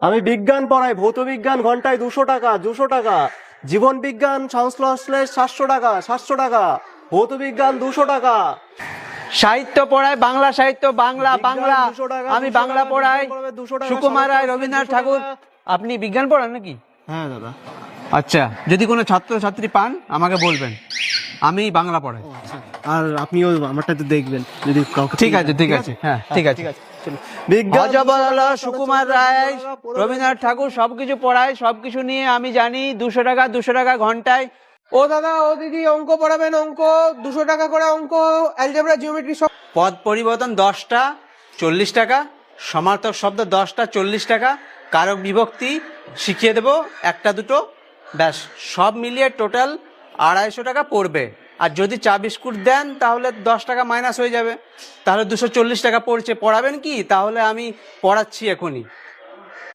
আমি বিজ্ঞান পড়াই, ভৌত বিজ্ঞান ঘন্টায় 200 টাকা, 200 টাকা। জীবন বিজ্ঞান সংশ্লেষ 700 টাকা, 700 টাকা। ভৌত বিজ্ঞান 200 টাকা। সাহিত্য পড়ায়, বাংলা সাহিত্য, বাংলা বাংলা। 200 টাকা, আমি 200 বাংলা টাকা, পড়াই, 200 টাকা, সুকুমার রায়, 200 রবীন্দ্রনাথ টাকা। ঠাকুর। আপনি বিজ্ঞান পড়ান নাকি? হ্যাঁ দাদা। আচ্ছা, যদি কোনো ছাত্র ছাত্রী পান আমাকে বলবেন, আমি বাংলা পড়াই। আর আপনিও আমারটা তো দেখবেন যদি কাউকে। ঠিক আছে, ঠিক আছে, হ্যাঁ ঠিক আছে। চলো। বিজ্ঞান অজবল, সুকুমার রায়, রবীন্দ্রনাথ ঠাকুর সবকিছু পড়ায়, সবকিছু নিয়ে আমি জানি। 200 টাকা, 200 টাকা ঘন্টায়। ও দাদা, ও দিদি, অঙ্ক পড়াবেন? অঙ্ক 200 টাকা করে, অঙ্ক, অ্যালজেব্রা, জিওমেট্রি সব। পদ পরিবর্তন 10টা 40 টাকা, সমার্থক শব্দ 10টা 40 টাকা, কারক বিভক্তি শিখিয়ে দেবো 1টা 2টো, ব্যাস সব মিলিয়ে টোটাল 250 টাকা পড়বে। আর যদি চা বিস্কুট দেন তাহলে 10 টাকা মাইনাস হয়ে যাবে, তাহলে 240 টাকা পড়ছে। পড়াবেন কি? তাহলে আমি পড়াচ্ছি এখনই।